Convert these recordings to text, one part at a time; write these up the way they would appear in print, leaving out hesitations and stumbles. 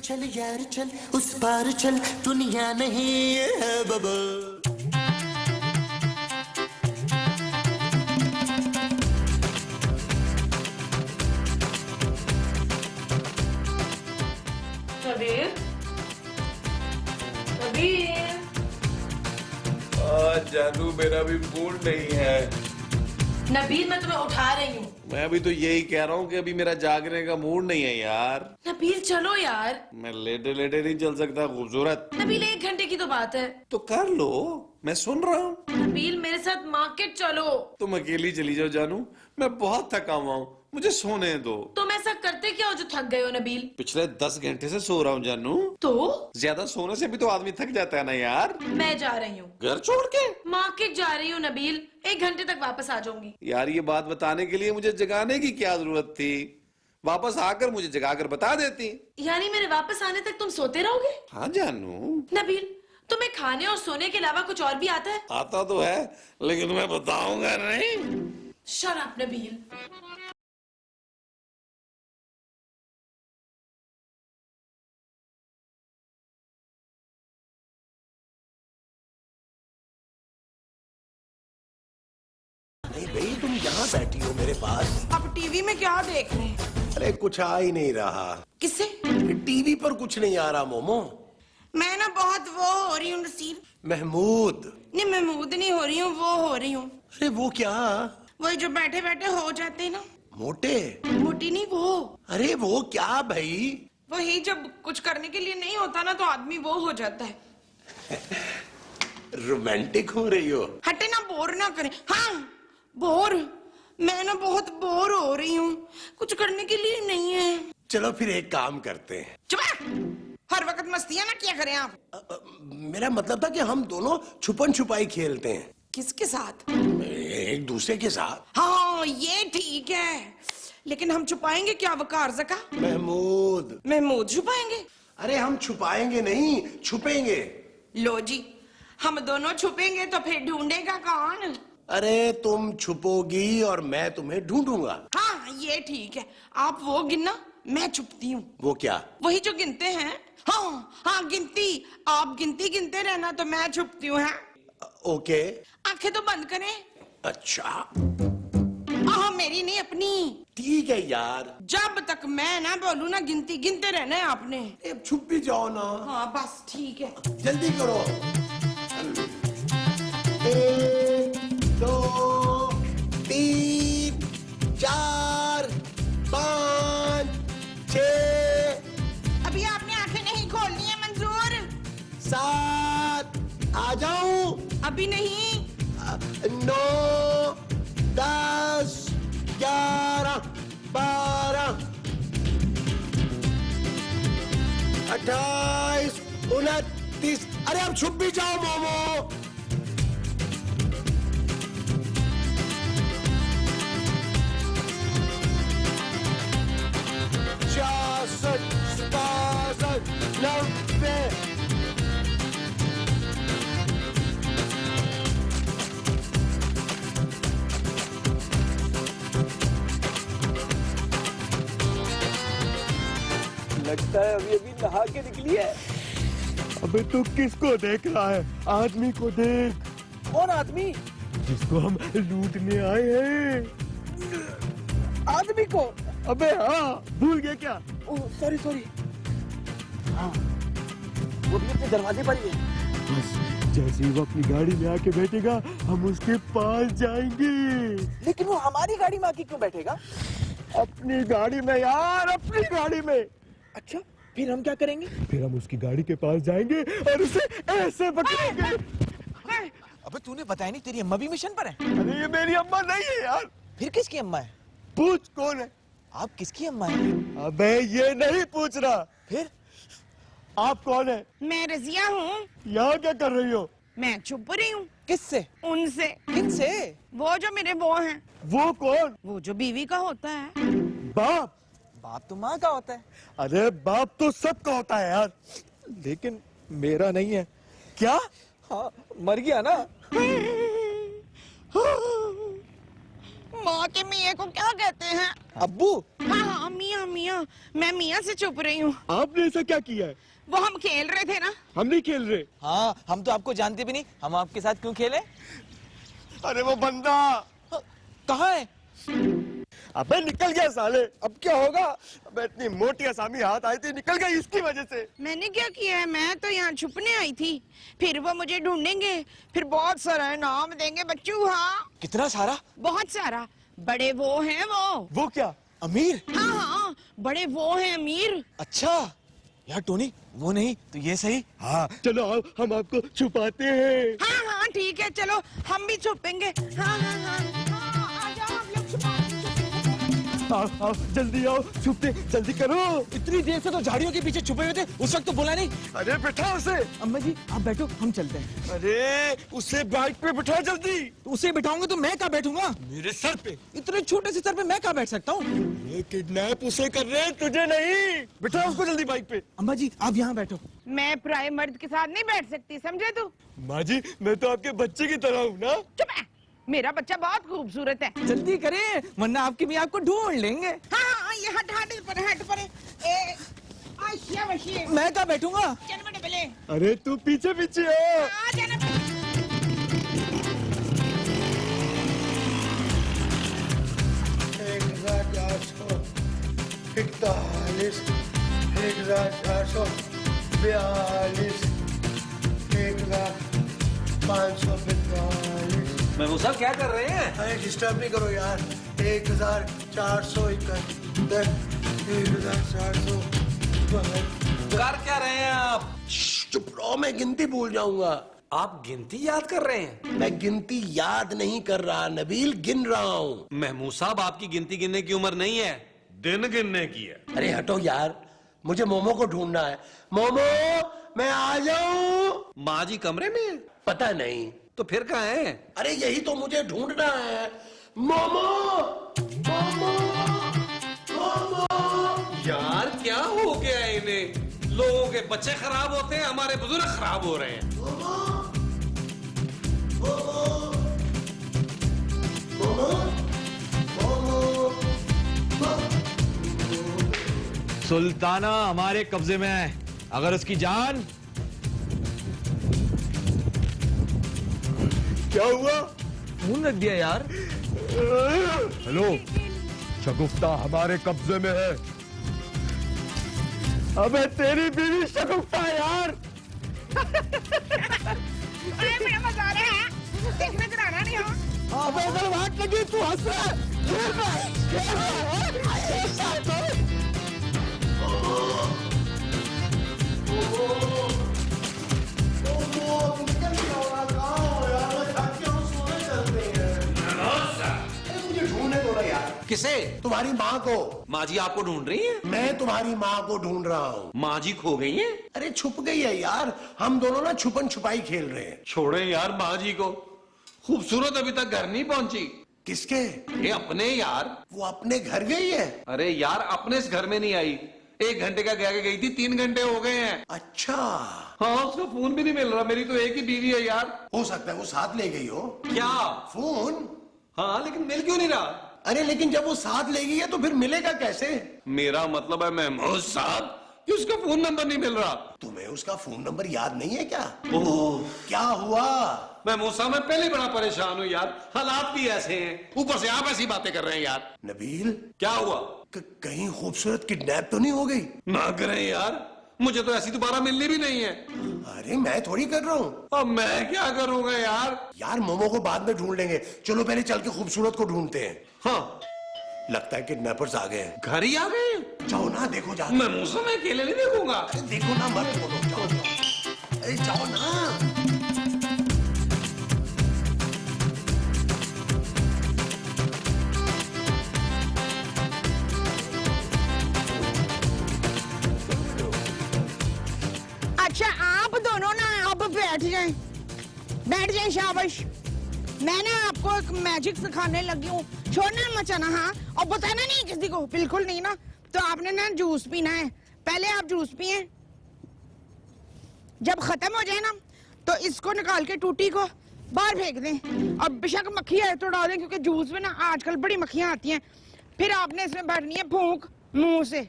चल यार चल उस पार चल दुनिया नहीं है बबल। कबीर, कबीर। जानू मेरा भी मूड नहीं है। नबील मैं तुम्हें उठा रही हूँ। मैं अभी तो यही कह रहा हूँ कि अभी मेरा जागने का मूड नहीं है यार। नबील चलो यार। मैं लेटे लेटे नहीं चल सकता खूबसूरत। नबील 1 घंटे की तो बात है। तो कर लो, मैं सुन रहा हूँ। नबील मेरे साथ मार्केट चलो। तुम अकेली चली जाओ जानू, मैं बहुत थका हुआ हूँ, मुझे सोने दो। तुम ऐसा करते क्या हो जो थक गए हो नबील? पिछले 10 घंटे से सो रहा हूँ जानू। तो ज्यादा सोने से भी तो आदमी थक जाता है ना यार। मैं जा रही हूँ घर छोड़ के। मार्केट जा रही हूँ नबील, 1 घंटे तक वापस आ जाऊंगी। यार ये बात बताने के लिए मुझे जगाने की क्या जरूरत थी? वापस आकर मुझे जगाकर बता देती। यानी मेरे वापस आने तक तुम सोते रहोगे? हाँ जानू। नबील तुम्हें खाने और सोने के अलावा कुछ और भी आता है? आता तो है लेकिन मैं बताऊंगा नहीं। Shut up Nabeel. नहीं भाई तुम यहाँ बैठी हो मेरे पास। अब टीवी में क्या देख रहे हैं? अरे कुछ आ ही नहीं रहा। किससे? टीवी पर कुछ नहीं आ रहा मोमो। मैं ना बहुत वो हो रही हूँ नसीब। महमूद। नहीं महमूद नहीं हो रही हूँ, वो हो रही हूँ। अरे वो क्या? वही जो बैठे बैठे हो जाते हैं ना। मोटे? मोटी नहीं वो। अरे वो क्या भाई? वही जब कुछ करने के लिए नहीं होता ना तो आदमी वो हो जाता है। रोमांटिक हो रही हो? हटे ना, बोर ना करें। हाँ बोर। मैं ना बहुत बोर हो रही हूँ, कुछ करने के लिए नहीं है। चलो फिर एक काम करते हैं। चुप! हर वक्त मस्तियाँ ना क्या करें आप। मेरा मतलब था कि हम दोनों छुपन छुपाई खेलते हैं। किसके साथ? एक दूसरे के साथ। हाँ ये ठीक है, लेकिन हम छुपाएंगे क्या वकार ज़का? महमूद। महमूद छुपाएंगे? अरे हम छुपाएंगे नहीं, छुपेंगे। लो जी, हम दोनों छुपेंगे तो फिर ढूंढेगा कौन? अरे तुम छुपोगी और मैं तुम्हें ढूंढूंगा। हाँ ये ठीक है, आप वो गिनना, मैं छुपती हूँ। वो क्या? वही जो गिनते हैं। हाँ हाँ गिनती। आप गिनती गिनते रहना तो मैं छुपती हूँ। ओके। आंखें तो बंद करें। अच्छा हाँ मेरी नहीं अपनी। ठीक है यार। जब तक मैं ना बोलूँ ना गिनती गिनते रहना है आपने। अब छुप भी जाओ ना। हाँ बस ठीक है। जल्दी करो। 1 2 3 4 5 6। अभी आपने आंखें नहीं खोलनी है मंजूर। 7 आ जाऊं? अभी नहीं। 9 10 11 12 28 29। अरे अब छुप भी जाओ मोमो। 66 67 90। लगता है अभी अभी नहा के निकली है। अबे तू किसको देख रहा है? आदमी को देख। कौन आदमी? जिसको हम लूटने आए हैं। आदमी को? अबे हाँ, भूल गया क्या? Oh sorry sorry. हाँ वो भी अपने दरवाजे पर ही है। बस जैसे ही वो अपनी गाड़ी में आके बैठेगा हम उसके पास जाएंगे। लेकिन वो हमारी गाड़ी में आके क्यों बैठेगा? अपनी गाड़ी में यार, अपनी गाड़ी में। अच्छा फिर हम क्या करेंगे? फिर हम उसकी गाड़ी के पास जाएंगे और उसे ऐसे पकड़ेंगे। अबे तूने बताया नहीं तेरी अम्मा भी मिशन पर है? अरे ये मेरी अम्मा नहीं है यार। फिर किसकी अम्मा है? पूछ कौन है? आप किसकी अम्मा है? अबे ये नहीं पूछ रहा। फिर आप कौन है? मैं रजिया हूँ। यहाँ क्या कर रही हो? मैं छुप रही हूँ। किससे? उनसे। किनसे? वो जो मेरे वो हैं। वो कौन? वो जो बीवी का होता है। बाप? बाप तो माँ का होता है। अरे बाप तो सबका होता है यार, लेकिन मेरा नहीं है। क्या? हाँ मर गया ना। माँ के मियाँ को क्या कहते हैं? अब्बू। हाँ हाँ मियाँ मियाँ, मैं मियाँ से चुप रही हूँ। आपने ऐसा क्या किया है? वो हम खेल रहे थे ना। हम नहीं खेल रहे। हाँ, हम तो आपको जानते भी नहीं, हम आपके साथ क्यों खेले? अरे वो बंदा कहाँ है? अबे निकल गया साले, अब क्या होगा? अबे इतनी मोटी आसामी हाथ आई थी, निकल गई इसकी वजह से। मैंने क्या किया है, मैं तो यहाँ छुपने आई थी, फिर वो मुझे ढूंढेंगे, फिर बहुत सारा इनाम देंगे बच्चू। हाँ कितना सारा? बहुत सारा। बड़े वो हैं वो क्या? अमीर? हाँ हाँ बड़े वो हैं अमीर। अच्छा यार टोनी, वो नहीं तो ये सही। हाँ चलो आओ, हम आपको छुपाते हैं। हाँ हाँ ठीक है, चलो हम भी छुपेंगे। हाँ हाँ हाँ हाँ, आ जाओ आप लोग छुपा। आओ आओ जल्दी आओ, छुपते जल्दी करो। इतनी देर से तो झाड़ियों के पीछे छुपे हुए थे, उस वक्त तो बोला नहीं। अरे बैठा उसे। अम्मा जी आप बैठो, हम चलते हैं। अरे उसे बाइक पे बिठा जल्दी। तो उसे बिठाऊंगा तो मैं कहाँ बैठूंगा? मेरे सर पे। इतने छोटे से सर पे मैं कहाँ बैठ सकता हूँ? ये किडनैप उसे कर रहे हैं, तुझे नहीं। बिठा उसको जल्दी बाइक पे। अम्मा जी आप यहाँ बैठो। मैं पराये मर्द के साथ नहीं बैठ सकती, समझे तू? माँ जी मैं तो आपके बच्चे की तरह हूँ ना। चुप है, मेरा बच्चा बहुत खूबसूरत है। जल्दी करें वरना आपकी भी आपको ढूंढ लेंगे। हाँ हाँ ये हट हट पर ए आशिया वशिया। मैं कहाँ बैठूंगा? चल बेटे पहले। अरे तू पीछे पीछे हो। आ जाना। 1441, 1442, 1545। महमूद साहब क्या कर रहे हैं? अरे डिस्टर्ब नहीं करो यार। 1471, 1400। कर क्या रहे हैं आप? चुप रहो, मैं गिनती भूल जाऊंगा। आप गिनती याद कर रहे हैं? मैं गिनती याद नहीं कर रहा नबील, गिन रहा हूँ। महमूद साहब आपकी गिनती गिनने की उम्र नहीं है, दिन गिनने की है। अरे हटो यार, मुझे मोमो को ढूंढना है। मोमो मैं आ जाऊं? माँ जी कमरे में है? पता नहीं। तो फिर कहाँ है? अरे यही तो मुझे ढूंढना है। मोमो मोमो मोमो। यार क्या हो गया इन्हें? लोगों के बच्चे खराब होते हैं, हमारे बुजुर्ग खराब हो रहे हैं। सुल्ताना हमारे कब्जे में है, अगर उसकी जान। क्या हुआ? फोन रख दिया यार। हेलो, शगुफ्ता हमारे कब्जे में है। अबे तेरी बीवी शगुफ्ता है यार। अरे मेरा मजा आ रहा है, देखने को आना नहीं हो। अबे अगर वाट लगी तू हंस रहा है। किसे? तुम्हारी माँ को। माँ जी आपको ढूंढ रही हैं? मैं तुम्हारी माँ को ढूंढ रहा हूँ। माँ जी खो गई हैं? अरे छुप गई है यार, हम दोनों ना छुपन छुपाई खेल रहे हैं। छोड़े यार माँ जी को, खूबसूरत अभी तक घर नहीं पहुंची। किसके? ये अपने यार। वो अपने घर गई है? अरे यार अपने इस घर में नहीं आई, 1 घंटे का कह के गई थी, 3 घंटे हो गए हैं। अच्छा, हाँ उसका फोन भी नहीं मिल रहा, मेरी तो एक ही बीवी है यार। हो सकता है वो साथ ले गई हो। क्या? फोन? हाँ लेकिन मिल क्यों नहीं रहा? अरे लेकिन जब वो साथ ले गई है तो फिर मिलेगा कैसे? मेरा मतलब है महमूद साहब कि उसका फोन नंबर नहीं मिल रहा। तुम्हें उसका फोन नंबर याद नहीं है क्या? ओह क्या हुआ? महमूद साहब मैं पहले बड़ा परेशान हूँ यार, हालात भी ऐसे हैं, ऊपर से आप ऐसी बातें कर रहे हैं यार। नबील, क्या हुआ? कहीं खूबसूरत किडनैप तो नहीं हो गई? ना करें यार, मुझे तो ऐसी दोबारा मिलनी भी नहीं है। अरे मैं थोड़ी कर रहा हूँ। अब मैं क्या करूंगा यार? यार मोमो को बाद में ढूंढ लेंगे, चलो पहले चल के खूबसूरत को ढूंढते हैं। हाँ लगता है किडनैपर्स आ गए हैं। घर ही आ गए? जाओ ना, देखो जाओ। मैं मुंह से मैं अकेले नहीं देखूंगा। अरे देखो ना, मत बोलो, जाओ जाओ। अरे जाओ ना। अच्छा आप दोनों ना अब बैठ जाएं, बैठ जाएं, शाबाश। मैं ना आपको एक मैजिक सिखाने लगी हूँ, छोड़ना मचाना। हाँ, और बताना नहीं किसी को, बिल्कुल नहीं ना। तो आपने ना जूस पीना है, पहले आप जूस पिए, जब खत्म हो जाए ना तो इसको निकाल के टूटी को बाहर फेंक दें। अब बेशक मक्खी है तो डालें, क्योंकि जूस में ना आजकल बड़ी मक्खियां आती हैं। फिर आपने इसमें भरनी है फूंक मुंह से।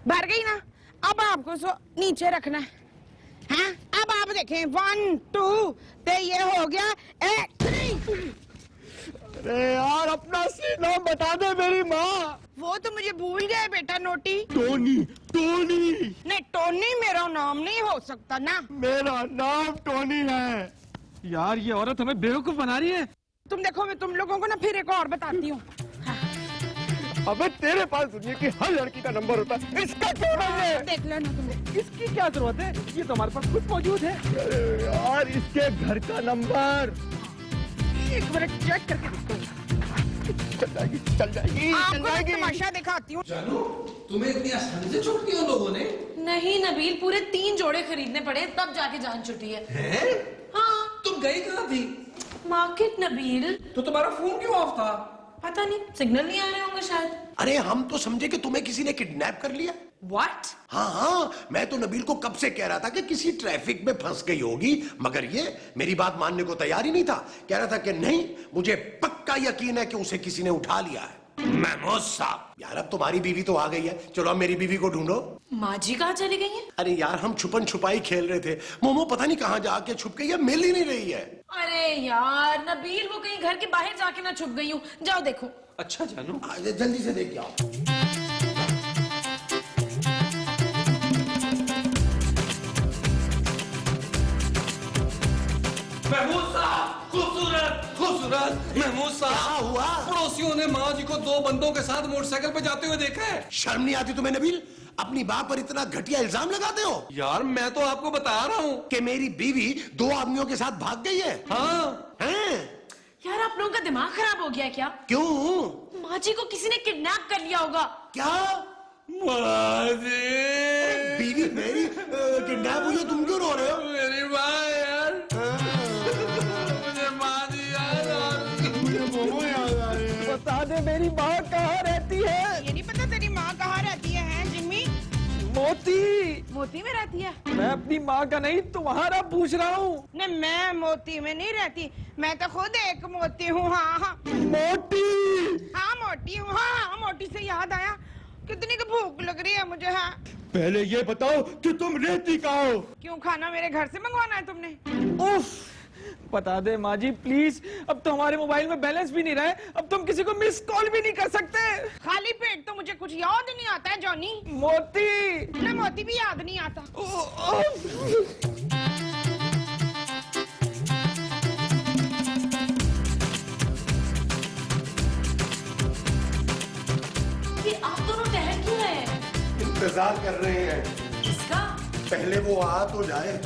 भर गई ना, अब आपको इसको नीचे रखना है। हाँ, अब आप देखें 1 2 तो ये हो गया 3। अरे यार अपना असली नाम बता दे मेरी माँ। वो तो मुझे भूल गए बेटा नोटी। टोनी। टोनी नहीं, टोनी मेरा नाम नहीं हो सकता ना। मेरा नाम टोनी है। यार ये औरत हमें बेवकूफ बना रही है। तुम देखो, मैं तुम लोगों को ना फिर एक और बताती हूँ। अबे तेरे पास दुनिया की हर लड़की का नंबर होता है, इसका क्यों नहीं है? देख लेना तुम। इसकी क्या जरूरत है, ये तो हमारे पास खुद मौजूद है। अरे यार इसके घर का नंबर। एक मिनट चेक करके देखो। चल जाएगी चल जाएगी चल आपको मैं जाएगी। तमाशा दिखाती हूँ। जानू तुम्हें इतनी आसानी से छूट दी उन लोगों ने? नहीं नबील, पूरे 3 जोड़े खरीदने पड़े तब जाके जान छुटी है। हैं? हाँ, तुम गई कहाँ थी? मार्केट नबील। तो तुम्हारा फोन क्यों ऑफ था? पता नहीं, सिग्नल नहीं आ रहे होंगे शायद। अरे हम तो समझे कि तुम्हें किसी ने किडनैप कर लिया। व्हाट? हाँ, मैं तो नबील को कब से कह रहा था कि किसी ट्रैफिक में फंस गई होगी, मगर ये मेरी बात मानने को तैयार ही नहीं था। कह रहा था कि नहीं, मुझे पक्का यकीन है कि उसे किसी ने उठा लिया है। महमूद साहब, यार अब तुम्हारी बीवी तो आ गई है, चलो अब मेरी बीवी को ढूंढो। माँ जी कहाँ चली गई हैं? अरे यार हम छुपन छुपाई खेल रहे थे, मोमो पता नहीं कहाँ जाके छुप गई है, मिल ही नहीं रही है। अरे यार नबील, वो कहीं घर के बाहर जाके ना छुप गई हूँ। जाओ देखो। अच्छा जानू, जल्दी से देख आओ। महमूद साहब, खूबसूरत खूबसूरत महमूद साहब। हुआ? पड़ोसियों ने माँ जी को 2 बंदों के साथ मोटरसाइकिल पे जाते हुए देखा है। शर्म नहीं आती तुम्हें नबील? अपनी बाप पर इतना घटिया इल्जाम लगाते हो यार मैं तो आपको बता रहा हूँ कि मेरी बीवी 2 आदमियों के साथ भाग गई है। हाँ। हैं? यार आप लोगों का दिमाग खराब हो गया क्या? क्यों? माँ जी को किसी ने किडनैप कर लिया होगा। क्या? माँ जी, बीवी मेरी किडनैप हुई है, तुम क्यों रो रहे हो? मेरी माँ यार, मुझे माँ जी याद आ रही है। मुझे मोमो याद आ रहे हैं। बता दे मेरी माँ कहाँ रहती है? ये नहीं पता तेरी माँ कहाँ रहती है जिम्मी? मोती। मोती में रहती है? मैं अपनी माँ का नहीं तुम्हारा पूछ रहा हूँ। नहीं, मैं मोती में नहीं रहती, मैं तो खुद एक मोती हूँ। हाँ हाँ मोटी। हाँ मोटी हूँ। हाँ, मोटी से याद आया, कितनी की भूख लग रही है मुझे। हाँ, पहले ये बताओ कि तुम रहती कहाँ हो? क्यों, खाना मेरे घर से मंगवाना है तुमने? उफ, बता दे माँ जी प्लीज। अब तो हमारे मोबाइल में बैलेंस भी नहीं रहा है, अब तुम किसी को मिस कॉल भी नहीं कर सकते। खाली पेट तो मुझे कुछ याद नहीं आता है जॉनी। मोती। ना मोती भी याद नहीं आता। ये आप दोनों ठहर क्यों रहे हैं? इंतजार कर रहे हैं, किसका? पहले वो आ तो जाए।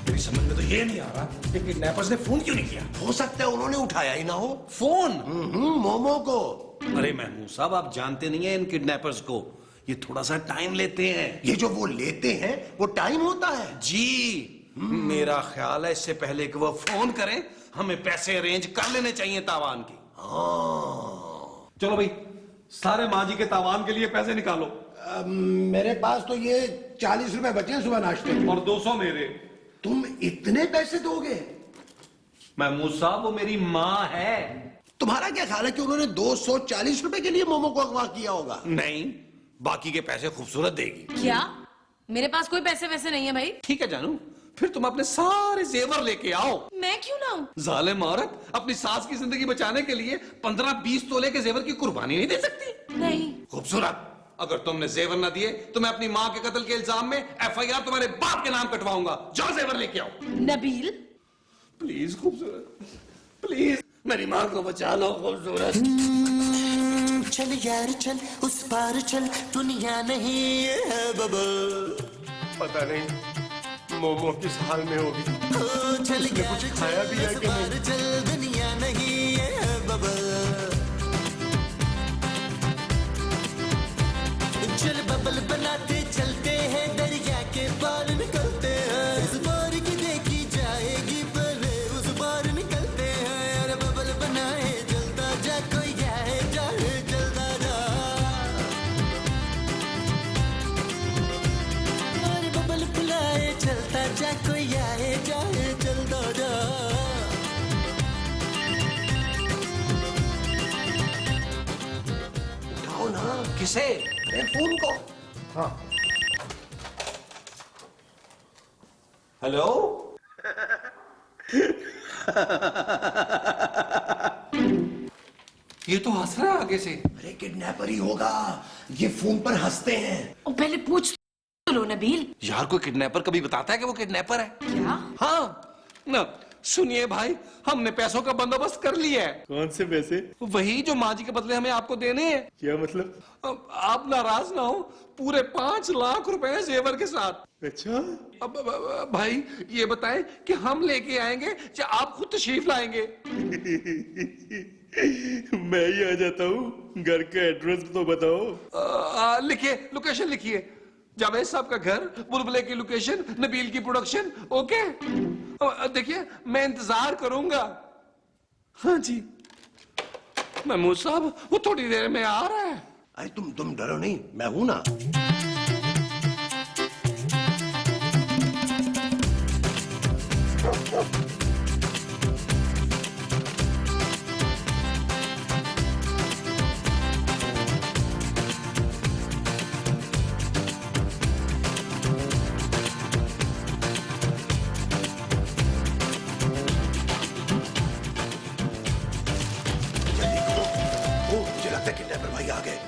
मेरी समझ में तो ये नहीं आ रहा कि किडनैपर्स ने फोन क्यों नहीं किया। हो सकता है उन्होंने उठाया ही ना हो फोन। मोमो को। अरे महमूद साहब, आप जानते नहीं है इन किडनैपर्स को, ये थोड़ा सा टाइम लेते हैं। ये जो वो लेते हैं वो टाइम होता है जी, मेरा ख्याल है इससे पहले कि वो फोन करें, हमें पैसे अरेंज कर लेने चाहिए तावान की। चलो भाई, सारे माँ जी के तावान के लिए पैसे निकालो। मेरे पास तो ये 40 रुपए बचे हैं सुबह नाश्ते में। और 200 मेरे। तुम इतने पैसे दोगे? महमूद साहब, वो मेरी माँ है। तुम्हारा क्या ख्याल है कि उन्होंने 240 रुपए के लिए मोमो को अगवा किया होगा? नहीं, बाकी के पैसे खूबसूरत देगी। क्या? मेरे पास कोई पैसे वैसे नहीं है भाई। ठीक है जानू, फिर तुम अपने सारे जेवर लेके आओ। मैं क्यों लाऊं? जालिम औरत अपनी सास की जिंदगी बचाने के लिए 15-20 तोले के जेवर की कुर्बानी नहीं दे सकती। नहीं। खूबसूरत, अगर तुमने जेवर ना दिए तो मैं अपनी माँ के कत्ल के इल्जाम में FIR तुम्हारे बाप के नाम कटवाऊंगा। जाओ जेवर लेके आओ। नबील, प्लीज खूबसूरत, प्लीज मेरी माँ को बचा लो खूबसूरत। चल यार चल, उस पार चल, दुनिया नहीं है बबल। पता नहीं मोमो किस हाल में होगी। ओ, चल उसने यार कुछ खाया भी है उस कि नहीं? पार चल, दुनिया नहीं है बबल। चल बबल बनाते चलते हैं, दरिया के पार निकलते हैं। इस बार की देखी जाएगी, पहले उस बार निकलते हैं। अरे बबल बनाए जलता जा, कोई जाए जाए जलता जा। अरे बबल फुलाए चलता जा, कोई आए जाए जलता किसे? फोन को। हाँ हेलो। ये तो हंस रहा है आगे से। अरे किडनैपर ही होगा, ये फोन पर हंसते हैं। ओ, पहले पूछ तो लो नबील। यार कोई किडनैपर कभी बताता है कि वो किडनैपर है? क्या? हाँ ना, सुनिए भाई, हमने पैसों का बंदोबस्त कर लिया है। कौन से पैसे? वही जो माँ जी के बदले हमें आपको देने हैं। क्या मतलब? आप नाराज ना हो, पूरे 5 लाख रुपए जेवर के साथ। अच्छा, अब भाई ये बताएं कि हम लेके आएंगे या आप खुद तशरीफ लाएंगे? मैं ही आ जाता हूँ। घर का एड्रेस तो बताओ। लिखिए, लोकेशन लिखिए। जावेद साहब का घर, बुलबुले की लोकेशन, नबील की प्रोडक्शन। ओके, देखिए मैं इंतजार करूंगा। हाँ जी महमूद साहब, वो थोड़ी देर में आ रहा है। अरे तुम डरो नहीं, मैं हूं ना। मुझे लगता है किडनैपर भाई आ गए।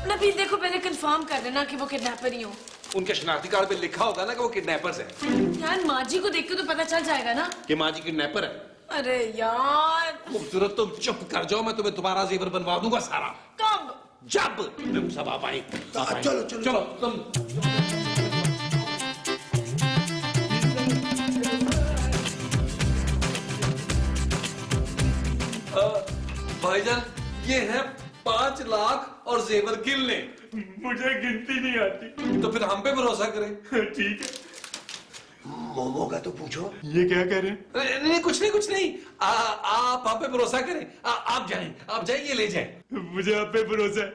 नबील देखो, पहले कंफर्म कर लेना कि वो किडनैपर ही हो। उनके शनाख्ती कार्ड पे लिखा होगा ना कि वो किडनैपर्स हैं। यार माँ जी को देख के तो पता चल जाएगा ना कि माँ जी किडनैपर है। अरे यार, खूबसूरत तुम चुप कर जाओ, मैं तुम्हें दोबारा जेवर बनवा दूंगा सारा। कब? जब तुम सब आप आए। चलो चलो चलो तुम। भाईजान, ये है 5 लाख और जेवर गिन ले। मुझे गिनती नहीं आती। तो फिर हम पे भरोसा करें। ठीक है। मोमो का तो पूछो। ये क्या कह रहे हैं? नहीं कुछ नहीं कुछ नहीं। आप पे भरोसा करें। आप जाएं, ये ले जाएं। मुझे आप पे भरोसा है।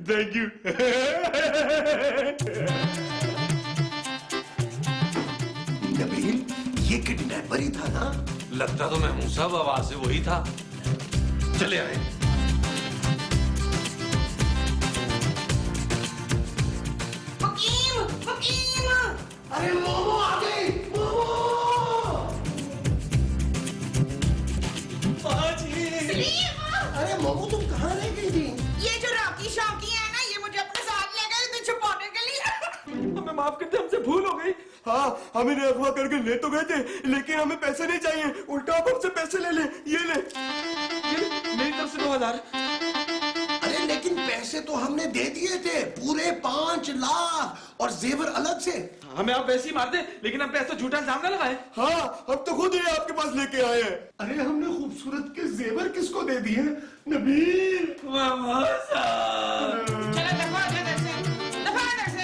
Thank you. नबील, ये किडनैपर ही था ना? लगता तो महमूद साहब आवाज से वही था। चले आए। अरे मोमो आ गई, मोमो! अरे मोमो तुम कहाँ रह गई थी? ये जो राकी शाकी है ना, ये मुझे अपने साथ ले गए थे छुपाने के लिए। हमें माफ करते, हमसे भूल हो गई। हाँ, हम इन्हें अगवा करके ले तो गए थे, लेकिन हमें पैसे नहीं चाहिए। उल्टा आप हमसे पैसे ले ले। ये ले मेरी तरफ से 2000। अरे लेकिन पैसे तो हमने दे दिए थे, पूरे 5 लाख, और जेवर अलग से। हमें आप वैसे ही मार दे, लेकिन हम पे ऐसा झूठा इल्जाम ना लगाए। हाँ, हम तो खुद ही आपके पास लेके आए हैं। अरे हमने खूबसूरत के जेवर किसको दे दिए? नबील! चलो दफा हो जा इधर से, दफा हो इधर से।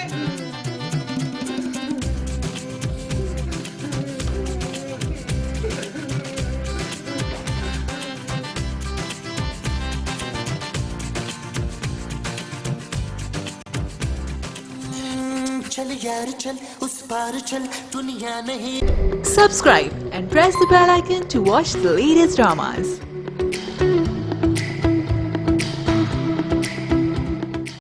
चल यार चल, उस पार चल, दुनिया नहीं। Subscribe and press the bell icon to watch the latest dramas.